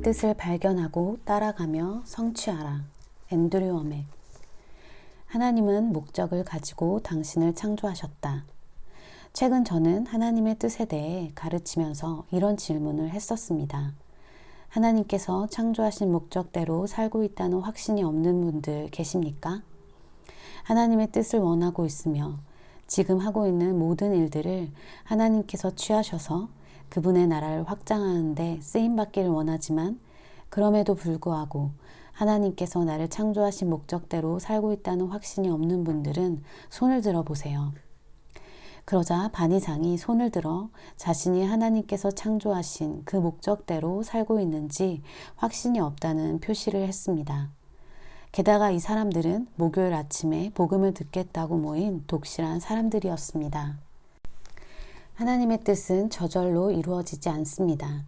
뜻을 발견하고 따라가며 성취하라. 앤드류 워맥. 하나님은 목적을 가지고 당신을 창조하셨다. 최근 저는 하나님의 뜻에 대해 가르치면서 이런 질문을 했었습니다. 하나님께서 창조하신 목적대로 살고 있다는 확신이 없는 분들 계십니까? 하나님의 뜻을 원하고 있으며 지금 하고 있는 모든 일들을 하나님께서 취하셔서 그분의 나라를 확장하는 데 쓰임받기를 원하지만 그럼에도 불구하고 하나님께서 나를 창조하신 목적대로 살고 있다는 확신이 없는 분들은 손을 들어 보세요. 그러자 반 이상이 손을 들어 자신이 하나님께서 창조하신 그 목적대로 살고 있는지 확신이 없다는 표시를 했습니다. 게다가 이 사람들은 목요일 아침에 복음을 듣겠다고 모인 독실한 사람들이었습니다. 하나님의 뜻은 저절로 이루어지지 않습니다.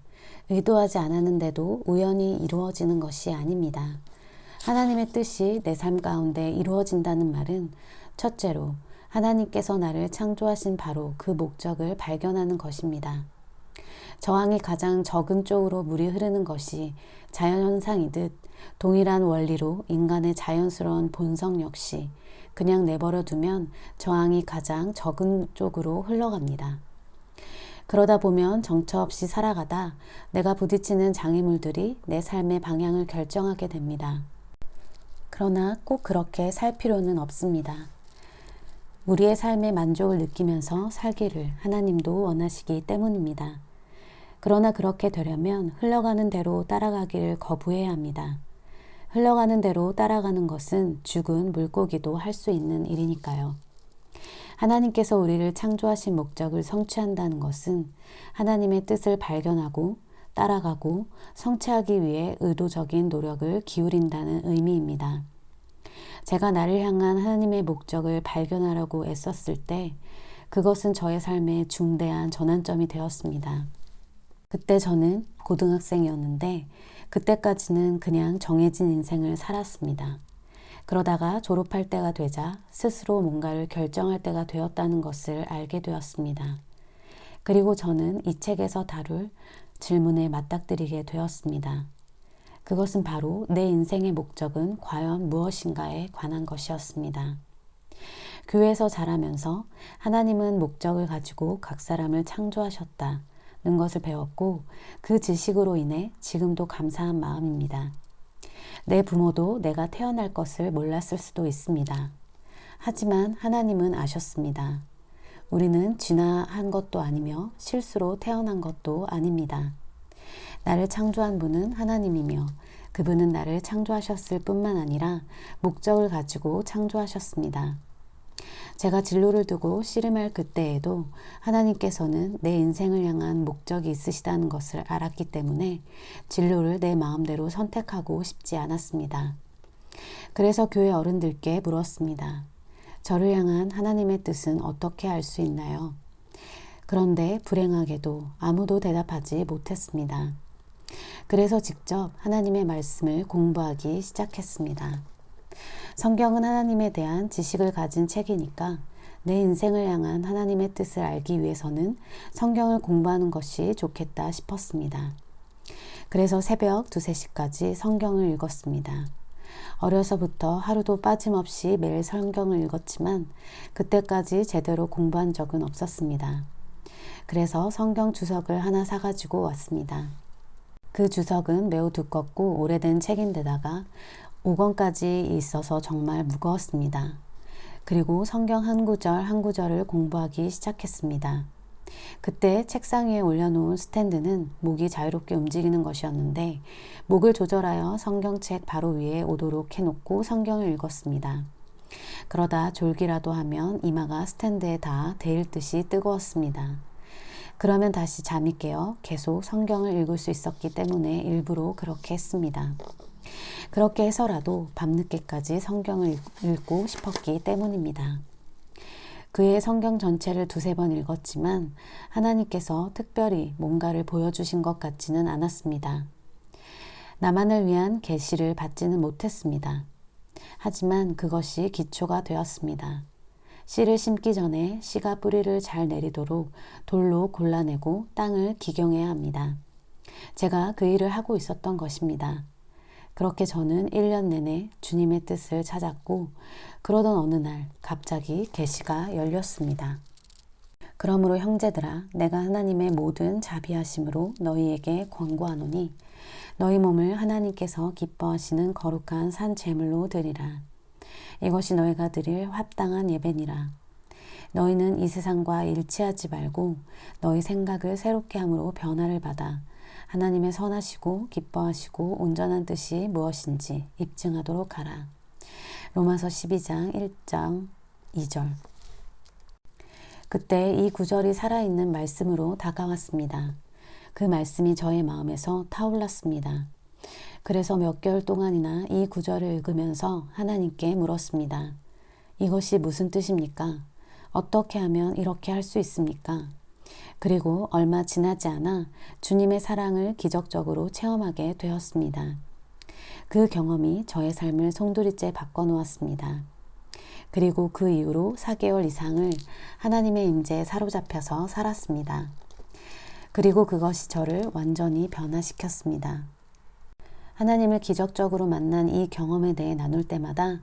의도하지 않았는데도 우연히 이루어지는 것이 아닙니다. 하나님의 뜻이 내 삶 가운데 이루어진다는 말은 첫째로 하나님께서 나를 창조하신 바로 그 목적을 발견하는 것입니다. 저항이 가장 적은 쪽으로 물이 흐르는 것이 자연현상이듯 동일한 원리로 인간의 자연스러운 본성 역시 그냥 내버려 두면 저항이 가장 적은 쪽으로 흘러갑니다. 그러다 보면 정처 없이 살아가다 내가 부딪히는 장애물들이 내 삶의 방향을 결정하게 됩니다. 그러나 꼭 그렇게 살 필요는 없습니다. 우리의 삶의 만족을 느끼면서 살기를 하나님도 원하시기 때문입니다. 그러나 그렇게 되려면 흘러가는 대로 따라가기를 거부해야 합니다. 흘러가는 대로 따라가는 것은 죽은 물고기도 할 수 있는 일이니까요. 하나님께서 우리를 창조하신 목적을 성취한다는 것은 하나님의 뜻을 발견하고 따라가고 성취하기 위해 의도적인 노력을 기울인다는 의미입니다. 제가 나를 향한 하나님의 목적을 발견하려고 애썼을 때 그것은 저의 삶의 중대한 전환점이 되었습니다. 그때 저는 고등학생이었는데 그때까지는 그냥 정해진 인생을 살았습니다. 그러다가 졸업할 때가 되자 스스로 뭔가를 결정할 때가 되었다는 것을 알게 되었습니다. 그리고 저는 이 책에서 다룰 질문에 맞닥뜨리게 되었습니다. 그것은 바로 내 인생의 목적은 과연 무엇인가에 관한 것이었습니다. 교회에서 자라면서 하나님은 목적을 가지고 각 사람을 창조하셨다는 것을 배웠고 그 지식으로 인해 지금도 감사한 마음입니다. 내 부모도 내가 태어날 것을 몰랐을 수도 있습니다. 하지만 하나님은 아셨습니다. 우리는 진화한 것도 아니며 실수로 태어난 것도 아닙니다. 나를 창조한 분은 하나님이며 그분은 나를 창조하셨을 뿐만 아니라 목적을 가지고 창조하셨습니다. 제가 진로를 두고 씨름할 그때에도 하나님께서는 내 인생을 향한 목적이 있으시다는 것을 알았기 때문에 진로를 내 마음대로 선택하고 싶지 않았습니다. 그래서 교회 어른들께 물었습니다. 저를 향한 하나님의 뜻은 어떻게 알 수 있나요? 그런데 불행하게도 아무도 대답하지 못했습니다. 그래서 직접 하나님의 말씀을 공부하기 시작했습니다. 성경은 하나님에 대한 지식을 가진 책이니까 내 인생을 향한 하나님의 뜻을 알기 위해서는 성경을 공부하는 것이 좋겠다 싶었습니다. 그래서 새벽 2~3시까지 성경을 읽었습니다. 어려서부터 하루도 빠짐없이 매일 성경을 읽었지만 그때까지 제대로 공부한 적은 없었습니다. 그래서 성경 주석을 하나 사가지고 왔습니다. 그 주석은 매우 두껍고 오래된 책인데다가 5권까지 있어서 정말 무거웠습니다. 그리고 성경 한 구절 한 구절을 공부하기 시작했습니다. 그때 책상 위에 올려놓은 스탠드는 목이 자유롭게 움직이는 것이었는데 목을 조절하여 성경책 바로 위에 오도록 해놓고 성경을 읽었습니다. 그러다 졸기라도 하면 이마가 스탠드에 닿아 데일 듯이 뜨거웠습니다. 그러면 다시 잠이 깨어 계속 성경을 읽을 수 있었기 때문에 일부러 그렇게 했습니다. 그렇게 해서라도 밤늦게까지 성경을 읽고 싶었기 때문입니다. 그의 성경 전체를 2~3번 읽었지만 하나님께서 특별히 뭔가를 보여주신 것 같지는 않았습니다. 나만을 위한 계시를 받지는 못했습니다. 하지만 그것이 기초가 되었습니다. 씨를 심기 전에 씨가 뿌리를 잘 내리도록 돌로 골라내고 땅을 기경해야 합니다. 제가 그 일을 하고 있었던 것입니다. 그렇게 저는 1년 내내 주님의 뜻을 찾았고 그러던 어느 날 갑자기 계시가 열렸습니다. 그러므로 형제들아 내가 하나님의 모든 자비하심으로 너희에게 권고하노니 너희 몸을 하나님께서 기뻐하시는 거룩한 산 제물로 드리라. 이것이 너희가 드릴 합당한 예배니라. 너희는 이 세상과 일치하지 말고 너희 생각을 새롭게 함으로 변화를 받아 하나님의 선하시고 기뻐하시고 온전한 뜻이 무엇인지 입증하도록 하라. 로마서 12장 1장 2절. 그때 이 구절이 살아있는 말씀으로 다가왔습니다. 그 말씀이 저의 마음에서 타올랐습니다. 그래서 몇 개월 동안이나 이 구절을 읽으면서 하나님께 물었습니다. 이것이 무슨 뜻입니까? 어떻게 하면 이렇게 할 수 있습니까? 그리고 얼마 지나지 않아 주님의 사랑을 기적적으로 체험하게 되었습니다. 그 경험이 저의 삶을 송두리째 바꿔놓았습니다. 그리고 그 이후로 4개월 이상을 하나님의 임재에 사로잡혀서 살았습니다. 그리고 그것이 저를 완전히 변화시켰습니다. 하나님을 기적적으로 만난 이 경험에 대해 나눌 때마다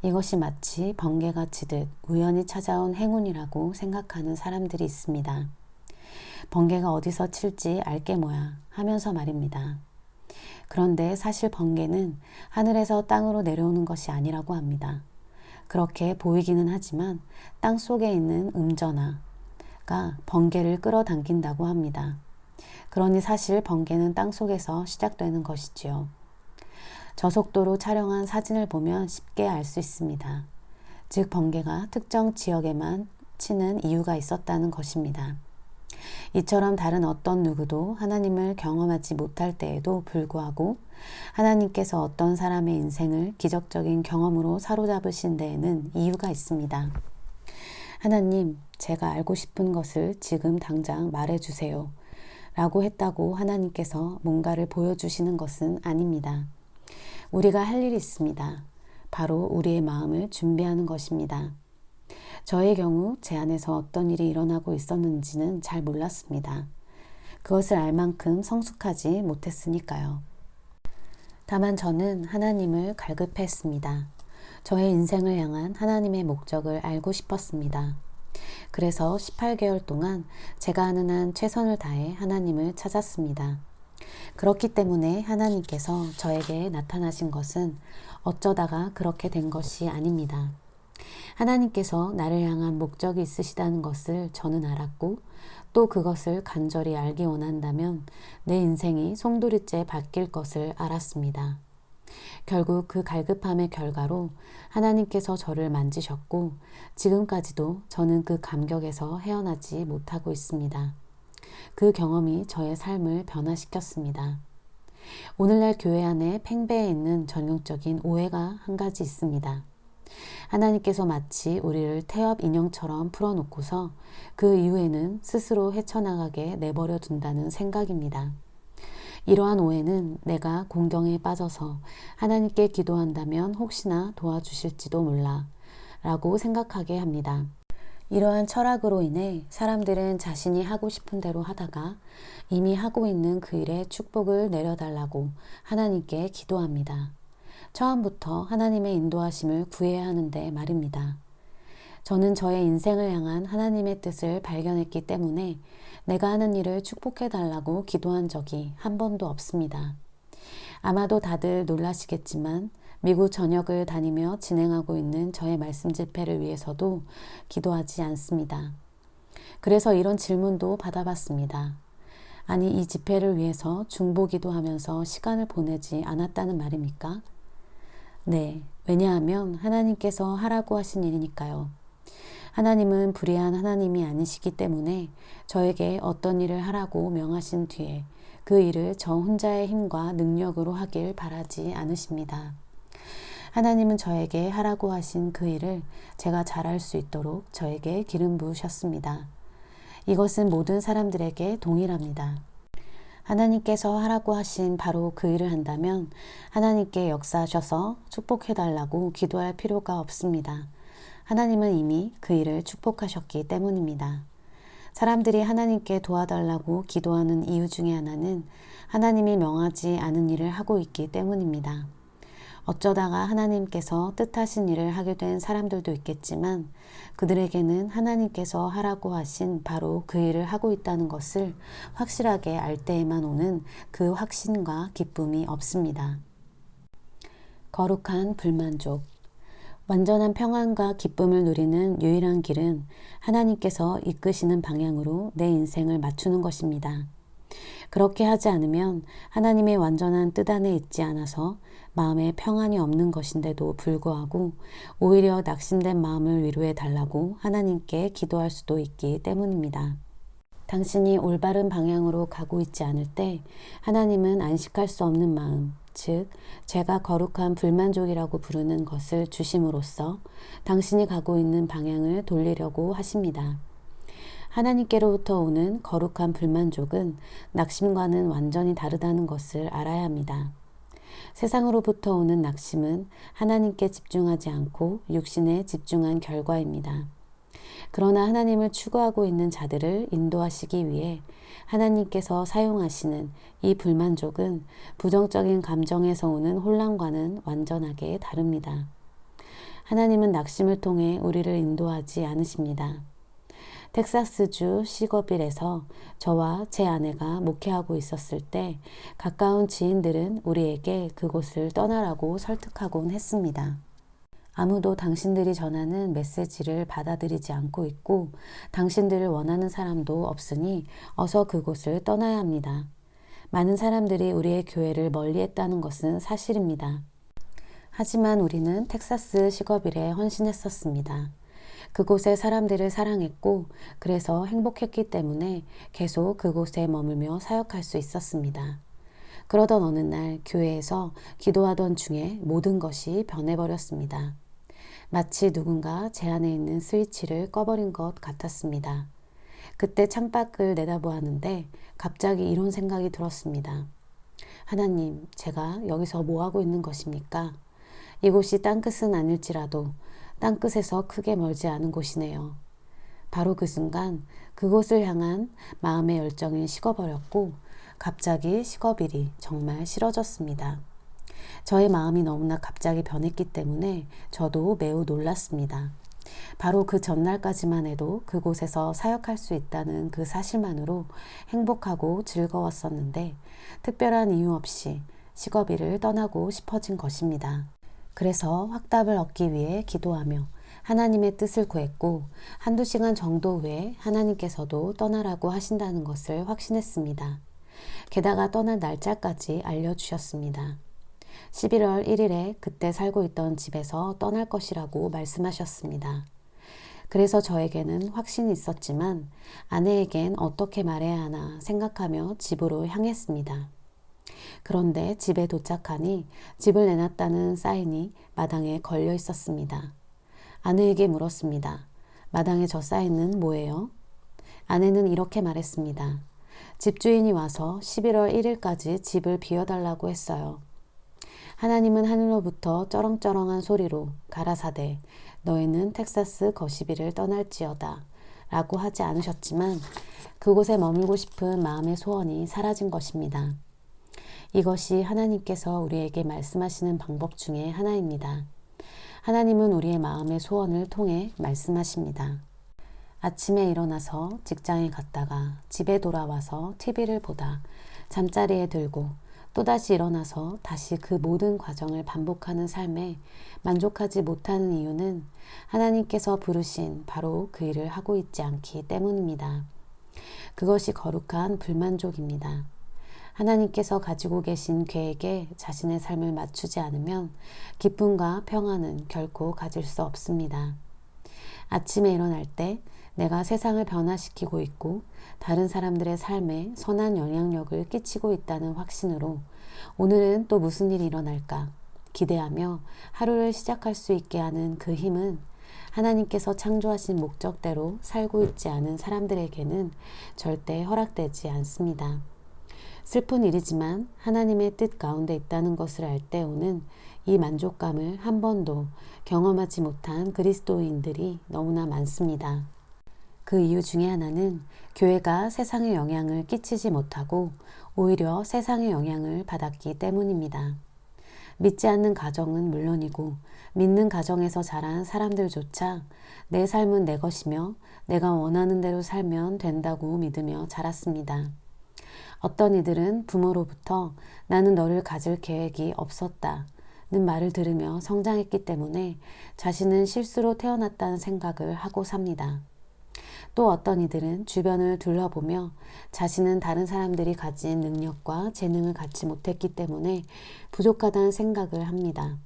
이것이 마치 번개가 치듯 우연히 찾아온 행운이라고 생각하는 사람들이 있습니다. 번개가 어디서 칠지 알게 뭐야 하면서 말입니다. 그런데 사실 번개는 하늘에서 땅으로 내려오는 것이 아니라고 합니다. 그렇게 보이기는 하지만 땅 속에 있는 음전하가 번개를 끌어당긴다고 합니다. 그러니 사실 번개는 땅 속에서 시작되는 것이지요. 저속도로 촬영한 사진을 보면 쉽게 알 수 있습니다. 즉 번개가 특정 지역에만 치는 이유가 있었다는 것입니다. 이처럼 다른 어떤 누구도 하나님을 경험하지 못할 때에도 불구하고 하나님께서 어떤 사람의 인생을 기적적인 경험으로 사로잡으신 데에는 이유가 있습니다. 하나님, 제가 알고 싶은 것을 지금 당장 말해주세요. 라고 했다고 하나님께서 뭔가를 보여주시는 것은 아닙니다. 우리가 할 일이 있습니다. 바로 우리의 마음을 준비하는 것입니다. 저의 경우 제 안에서 어떤 일이 일어나고 있었는지는 잘 몰랐습니다. 그것을 알 만큼 성숙하지 못했으니까요. 다만 저는 하나님을 갈급했습니다. 저의 인생을 향한 하나님의 목적을 알고 싶었습니다. 그래서 18개월 동안 제가 하는 한 최선을 다해 하나님을 찾았습니다. 그렇기 때문에 하나님께서 저에게 나타나신 것은 어쩌다가 그렇게 된 것이 아닙니다. 하나님께서 나를 향한 목적이 있으시다는 것을 저는 알았고 또 그것을 간절히 알기 원한다면 내 인생이 송두리째 바뀔 것을 알았습니다. 결국 그 갈급함의 결과로 하나님께서 저를 만지셨고 지금까지도 저는 그 감격에서 헤어나지 못하고 있습니다. 그 경험이 저의 삶을 변화시켰습니다. 오늘날 교회 안에 팽배해 있는 전형적인 오해가 한 가지 있습니다. 하나님께서 마치 우리를 태엽 인형처럼 풀어놓고서 그 이후에는 스스로 헤쳐나가게 내버려 둔다는 생각입니다. 이러한 오해는 내가 공경에 빠져서 하나님께 기도한다면 혹시나 도와주실지도 몰라 라고 생각하게 합니다. 이러한 철학으로 인해 사람들은 자신이 하고 싶은 대로 하다가 이미 하고 있는 그 일에 축복을 내려달라고 하나님께 기도합니다. 처음부터 하나님의 인도하심을 구해야 하는데 말입니다. 저는 저의 인생을 향한 하나님의 뜻을 발견했기 때문에 내가 하는 일을 축복해달라고 기도한 적이 한 번도 없습니다. 아마도 다들 놀라시겠지만 미국 전역을 다니며 진행하고 있는 저의 말씀 집회를 위해서도 기도하지 않습니다. 그래서 이런 질문도 받아봤습니다. 아니, 이 집회를 위해서 중보기도 하면서 시간을 보내지 않았다는 말입니까? 네, 왜냐하면 하나님께서 하라고 하신 일이니까요. 하나님은 불의한 하나님이 아니시기 때문에 저에게 어떤 일을 하라고 명하신 뒤에 그 일을 저 혼자의 힘과 능력으로 하길 바라지 않으십니다. 하나님은 저에게 하라고 하신 그 일을 제가 잘할 수 있도록 저에게 기름 부으셨습니다. 이것은 모든 사람들에게 동일합니다. 하나님께서 하라고 하신 바로 그 일을 한다면 하나님께 역사하셔서 축복해달라고 기도할 필요가 없습니다. 하나님은 이미 그 일을 축복하셨기 때문입니다. 사람들이 하나님께 도와달라고 기도하는 이유 중에 하나는 하나님이 명하지 않은 일을 하고 있기 때문입니다. 어쩌다가 하나님께서 뜻하신 일을 하게 된 사람들도 있겠지만 그들에게는 하나님께서 하라고 하신 바로 그 일을 하고 있다는 것을 확실하게 알 때에만 오는 그 확신과 기쁨이 없습니다. 거룩한 불만족. 완전한 평안과 기쁨을 누리는 유일한 길은 하나님께서 이끄시는 방향으로 내 인생을 맞추는 것입니다. 그렇게 하지 않으면 하나님의 완전한 뜻 안에 있지 않아서 마음에 평안이 없는 것인데도 불구하고 오히려 낙심된 마음을 위로해 달라고 하나님께 기도할 수도 있기 때문입니다. 당신이 올바른 방향으로 가고 있지 않을 때 하나님은 안식할 수 없는 마음, 즉 제가 거룩한 불만족이라고 부르는 것을 주심으로써 당신이 가고 있는 방향을 돌리려고 하십니다. 하나님께로부터 오는 거룩한 불만족은 낙심과는 완전히 다르다는 것을 알아야 합니다. 세상으로부터 오는 낙심은 하나님께 집중하지 않고 육신에 집중한 결과입니다. 그러나 하나님을 추구하고 있는 자들을 인도하시기 위해 하나님께서 사용하시는 이 불만족은 부정적인 감정에서 오는 혼란과는 완전하게 다릅니다. 하나님은 낙심을 통해 우리를 인도하지 않으십니다. 텍사스주 시거빌에서 저와 제 아내가 목회하고 있었을 때 가까운 지인들은 우리에게 그곳을 떠나라고 설득하곤 했습니다. 아무도 당신들이 전하는 메시지를 받아들이지 않고 있고 당신들을 원하는 사람도 없으니 어서 그곳을 떠나야 합니다. 많은 사람들이 우리의 교회를 멀리했다는 것은 사실입니다. 하지만 우리는 텍사스 시거빌에 헌신했었습니다. 그곳의 사람들을 사랑했고 그래서 행복했기 때문에 계속 그곳에 머물며 사역할 수 있었습니다. 그러던 어느 날 교회에서 기도하던 중에 모든 것이 변해버렸습니다. 마치 누군가 제 안에 있는 스위치를 꺼버린 것 같았습니다. 그때 창밖을 내다보았는데 갑자기 이런 생각이 들었습니다. 하나님, 제가 여기서 뭐 하고 있는 것입니까? 이곳이 땅끝은 아닐지라도 땅끝에서 크게 멀지 않은 곳이네요. 바로 그 순간 그곳을 향한 마음의 열정이 식어버렸고 갑자기 시거빌이 정말 싫어졌습니다. 저의 마음이 너무나 갑자기 변했기 때문에 저도 매우 놀랐습니다. 바로 그 전날까지만 해도 그곳에서 사역할 수 있다는 그 사실만으로 행복하고 즐거웠었는데 특별한 이유 없이 시거빌을 떠나고 싶어진 것입니다. 그래서 확답을 얻기 위해 기도하며 하나님의 뜻을 구했고 한두 시간 정도 후에 하나님께서도 떠나라고 하신다는 것을 확신했습니다. 게다가 떠날 날짜까지 알려주셨습니다. 11월 1일에 그때 살고 있던 집에서 떠날 것이라고 말씀하셨습니다. 그래서 저에게는 확신이 있었지만 아내에겐 어떻게 말해야 하나 생각하며 집으로 향했습니다. 그런데 집에 도착하니 집을 내놨다는 사인이 마당에 걸려 있었습니다. 아내에게 물었습니다. 마당에 저 사인은 뭐예요? 아내는 이렇게 말했습니다. 집주인이 와서 11월 1일까지 집을 비워달라고 했어요. 하나님은 하늘로부터 쩌렁쩌렁한 소리로 가라사대 너희는 텍사스 거시비를 떠날지어다 라고 하지 않으셨지만 그곳에 머물고 싶은 마음의 소원이 사라진 것입니다. 이것이 하나님께서 우리에게 말씀하시는 방법 중에 하나입니다. 하나님은 우리의 마음의 소원을 통해 말씀하십니다. 아침에 일어나서 직장에 갔다가 집에 돌아와서 TV를 보다 잠자리에 들고 또다시 일어나서 다시 그 모든 과정을 반복하는 삶에 만족하지 못하는 이유는 하나님께서 부르신 바로 그 일을 하고 있지 않기 때문입니다. 그것이 거룩한 불만족입니다. 하나님께서 가지고 계신 계획에 자신의 삶을 맞추지 않으면 기쁨과 평안은 결코 가질 수 없습니다. 아침에 일어날 때 내가 세상을 변화시키고 있고 다른 사람들의 삶에 선한 영향력을 끼치고 있다는 확신으로 오늘은 또 무슨 일이 일어날까 기대하며 하루를 시작할 수 있게 하는 그 힘은 하나님께서 창조하신 목적대로 살고 있지 않은 사람들에게는 절대 허락되지 않습니다. 슬픈 일이지만 하나님의 뜻 가운데 있다는 것을 알 때 오는 이 만족감을 한 번도 경험하지 못한 그리스도인들이 너무나 많습니다. 그 이유 중에 하나는 교회가 세상에 영향을 끼치지 못하고 오히려 세상의 영향을 받았기 때문입니다. 믿지 않는 가정은 물론이고 믿는 가정에서 자란 사람들조차 내 삶은 내 것이며 내가 원하는 대로 살면 된다고 믿으며 자랐습니다. 어떤 이들은 부모로부터 나는 너를 가질 계획이 없었다 는 말을 들으며 성장했기 때문에 자신은 실수로 태어났다는 생각을 하고 삽니다. 또 어떤 이들은 주변을 둘러보며 자신은 다른 사람들이 가진 능력과 재능을 갖지 못했기 때문에 부족하다는 생각을 합니다.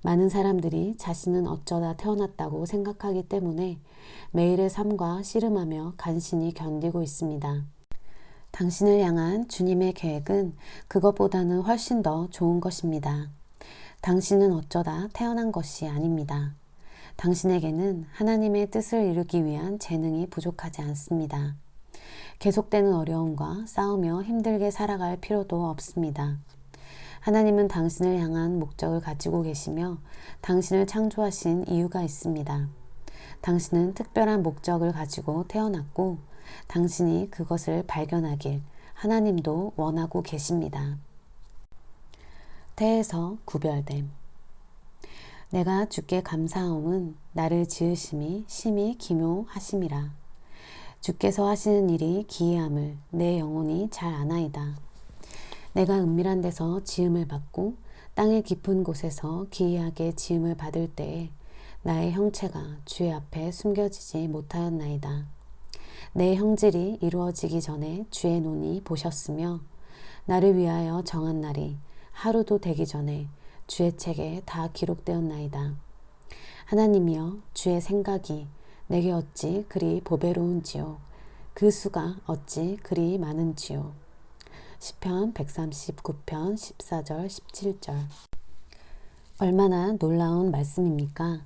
많은 사람들이 자신은 어쩌다 태어났다고 생각하기 때문에 매일의 삶과 씨름하며 간신히 견디고 있습니다. 당신을 향한 주님의 계획은 그것보다는 훨씬 더 좋은 것입니다. 당신은 어쩌다 태어난 것이 아닙니다. 당신에게는 하나님의 뜻을 이루기 위한 재능이 부족하지 않습니다. 계속되는 어려움과 싸우며 힘들게 살아갈 필요도 없습니다. 하나님은 당신을 향한 목적을 가지고 계시며 당신을 창조하신 이유가 있습니다. 당신은 특별한 목적을 가지고 태어났고 당신이 그것을 발견하길 하나님도 원하고 계십니다. 태에서 구별됨. 내가 주께 감사함은 나를 지으심이 심히 기묘하심이라. 주께서 하시는 일이 기이함을 내 영혼이 잘 아나이다. 내가 은밀한 데서 지음을 받고 땅의 깊은 곳에서 기이하게 지음을 받을 때에 나의 형체가 주의 앞에 숨겨지지 못하였나이다. 내 형질이 이루어지기 전에 주의 눈이 보셨으며 나를 위하여 정한 날이 하루도 되기 전에 주의 책에 다 기록되었나이다. 하나님이여 주의 생각이 내게 어찌 그리 보배로운지요. 그 수가 어찌 그리 많은지요. 시편 139편 14절 17절. 얼마나 놀라운 말씀입니까?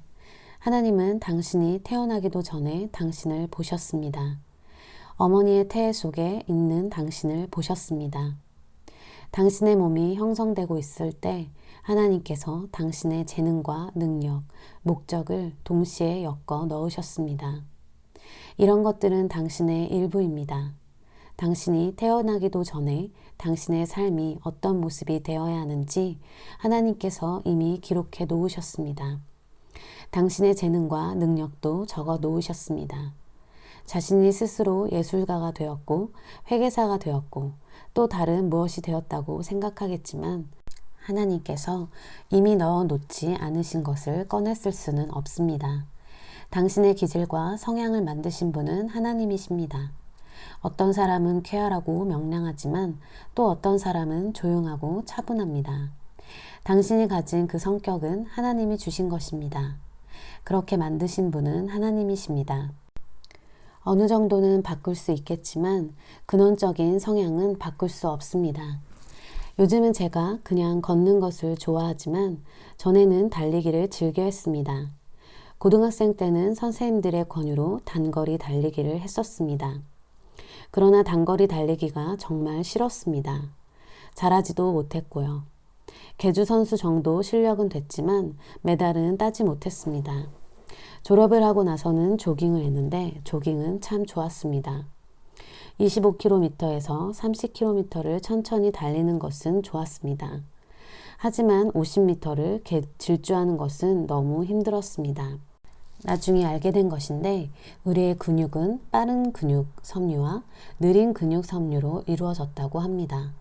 하나님은 당신이 태어나기도 전에 당신을 보셨습니다. 어머니의 태에 속에 있는 당신을 보셨습니다. 당신의 몸이 형성되고 있을 때 하나님께서 당신의 재능과 능력, 목적을 동시에 엮어 넣으셨습니다. 이런 것들은 당신의 일부입니다. 당신이 태어나기도 전에 당신의 삶이 어떤 모습이 되어야 하는지 하나님께서 이미 기록해 놓으셨습니다. 당신의 재능과 능력도 적어 놓으셨습니다. 자신이 스스로 예술가가 되었고 회계사가 되었고 또 다른 무엇이 되었다고 생각하겠지만 하나님께서 이미 넣어 놓지 않으신 것을 꺼냈을 수는 없습니다. 당신의 기질과 성향을 만드신 분은 하나님이십니다. 어떤 사람은 쾌활하고 명랑하지만 또 어떤 사람은 조용하고 차분합니다. 당신이 가진 그 성격은 하나님이 주신 것입니다. 그렇게 만드신 분은 하나님이십니다. 어느 정도는 바꿀 수 있겠지만 근원적인 성향은 바꿀 수 없습니다. 요즘은 제가 그냥 걷는 것을 좋아하지만 전에는 달리기를 즐겨 했습니다. 고등학생 때는 선생님들의 권유로 단거리 달리기를 했었습니다. 그러나 단거리 달리기가 정말 싫었습니다. 잘하지도 못했고요. 계주 선수 정도 실력은 됐지만 메달은 따지 못했습니다. 졸업을 하고 나서는 조깅을 했는데 조깅은 참 좋았습니다. 25km에서 30km를 천천히 달리는 것은 좋았습니다. 하지만 50m를 질주하는 것은 너무 힘들었습니다. 나중에 알게 된 것인데 우리의 근육은 빠른 근육 섬유와 느린 근육 섬유로 이루어졌다고 합니다.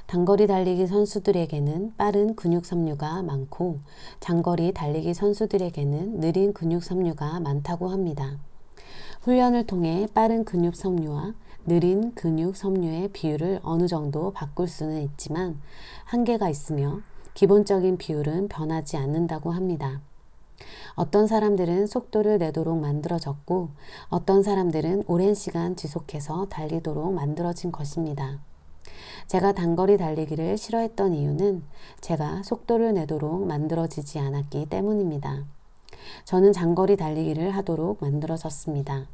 단거리 달리기 선수들에게는 빠른 근육 섬유가 많고 장거리 달리기 선수들에게는 느린 근육 섬유가 많다고 합니다. 훈련을 통해 빠른 근육 섬유와 느린 근육 섬유의 비율을 어느 정도 바꿀 수는 있지만 한계가 있으며 기본적인 비율은 변하지 않는다고 합니다. 어떤 사람들은 속도를 내도록 만들어졌고 어떤 사람들은 오랜 시간 지속해서 달리도록 만들어진 것입니다. 제가 단거리 달리기를 싫어했던 이유는 제가 속도를 내도록 만들어지지 않았기 때문입니다. 저는 장거리 달리기를 하도록 만들어졌습니다.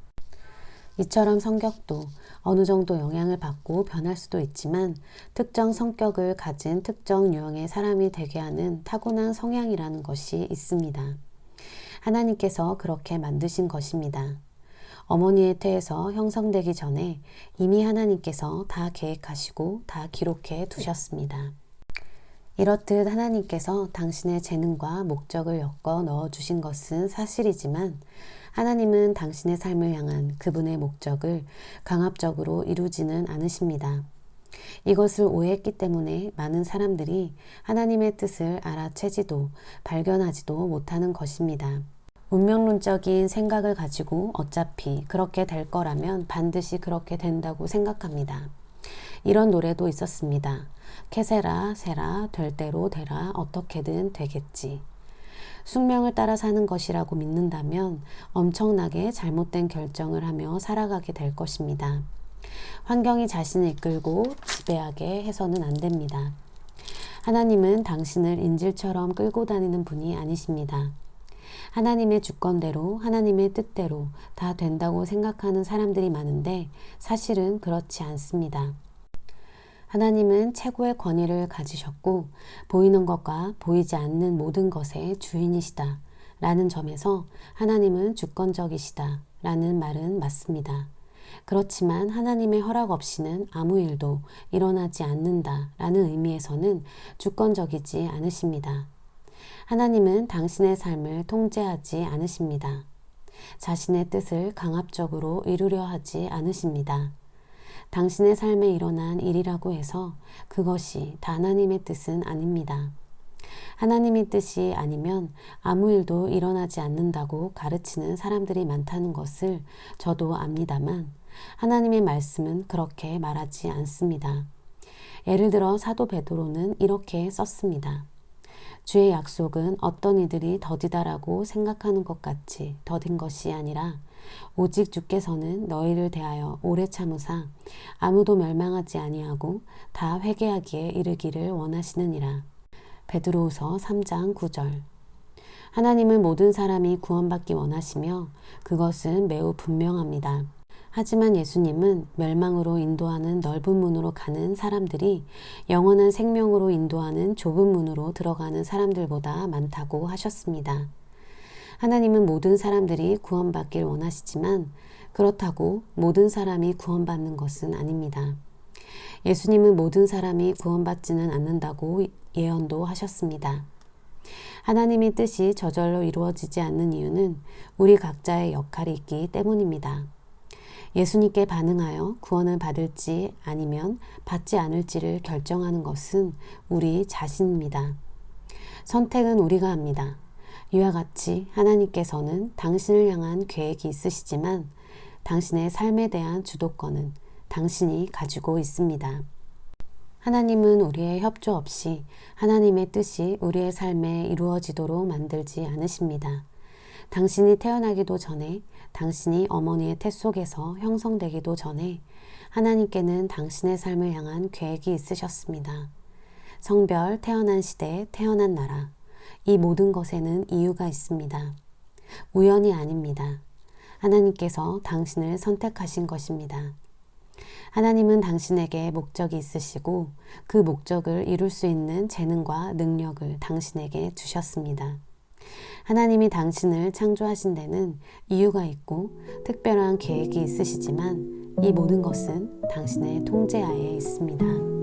이처럼 성격도 어느 정도 영향을 받고 변할 수도 있지만 특정 성격을 가진 특정 유형의 사람이 되게 하는 타고난 성향이라는 것이 있습니다. 하나님께서 그렇게 만드신 것입니다. 어머니의 태에서 형성되기 전에 이미 하나님께서 다 계획하시고 다 기록해 두셨습니다. 이렇듯 하나님께서 당신의 재능과 목적을 엮어 넣어주신 것은 사실이지만 하나님은 당신의 삶을 향한 그분의 목적을 강압적으로 이루지는 않으십니다. 이것을 오해했기 때문에 많은 사람들이 하나님의 뜻을 알아채지도 발견하지도 못하는 것입니다. 운명론적인 생각을 가지고 어차피 그렇게 될 거라면 반드시 그렇게 된다고 생각합니다. 이런 노래도 있었습니다. 캐세라 세라 될 대로 되라 어떻게든 되겠지. 숙명을 따라 사는 것이라고 믿는다면 엄청나게 잘못된 결정을 하며 살아가게 될 것입니다. 환경이 자신을 이끌고 지배하게 해서는 안 됩니다. 하나님은 당신을 인질처럼 끌고 다니는 분이 아니십니다. 하나님의 주권대로 하나님의 뜻대로 다 된다고 생각하는 사람들이 많은데 사실은 그렇지 않습니다. 하나님은 최고의 권위를 가지셨고 보이는 것과 보이지 않는 모든 것의 주인이시다 라는 점에서 하나님은 주권적이시다 라는 말은 맞습니다. 그렇지만 하나님의 허락 없이는 아무 일도 일어나지 않는다 라는 의미에서는 주권적이지 않으십니다. 하나님은 당신의 삶을 통제하지 않으십니다. 자신의 뜻을 강압적으로 이루려 하지 않으십니다. 당신의 삶에 일어난 일이라고 해서 그것이 다 하나님의 뜻은 아닙니다. 하나님의 뜻이 아니면 아무 일도 일어나지 않는다고 가르치는 사람들이 많다는 것을 저도 압니다만 하나님의 말씀은 그렇게 말하지 않습니다. 예를 들어 사도 베드로는 이렇게 썼습니다. 주의 약속은 어떤 이들이 더디다라고 생각하는 것 같이 더딘 것이 아니라 오직 주께서는 너희를 대하여 오래 참으사 아무도 멸망하지 아니하고 다 회개하기에 이르기를 원하시느니라. 베드로후서 3장 9절. 하나님은 모든 사람이 구원받기 원하시며 그것은 매우 분명합니다. 하지만 예수님은 멸망으로 인도하는 넓은 문으로 가는 사람들이 영원한 생명으로 인도하는 좁은 문으로 들어가는 사람들보다 많다고 하셨습니다. 하나님은 모든 사람들이 구원받길 원하시지만 그렇다고 모든 사람이 구원받는 것은 아닙니다. 예수님은 모든 사람이 구원받지는 않는다고 예언도 하셨습니다. 하나님의 뜻이 저절로 이루어지지 않는 이유는 우리 각자의 역할이 있기 때문입니다. 예수님께 반응하여 구원을 받을지 아니면 받지 않을지를 결정하는 것은 우리 자신입니다. 선택은 우리가 합니다. 이와 같이 하나님께서는 당신을 향한 계획이 있으시지만 당신의 삶에 대한 주도권은 당신이 가지고 있습니다. 하나님은 우리의 협조 없이 하나님의 뜻이 우리의 삶에 이루어지도록 만들지 않으십니다. 당신이 태어나기도 전에 당신이 어머니의 태 속에서 형성되기도 전에 하나님께는 당신의 삶을 향한 계획이 있으셨습니다. 성별, 태어난 시대, 태어난 나라 이 모든 것에는 이유가 있습니다. 우연이 아닙니다. 하나님께서 당신을 선택하신 것입니다. 하나님은 당신에게 목적이 있으시고 그 목적을 이룰 수 있는 재능과 능력을 당신에게 주셨습니다. 하나님이 당신을 창조하신 데는 이유가 있고 특별한 계획이 있으시지만 이 모든 것은 당신의 통제하에 있습니다.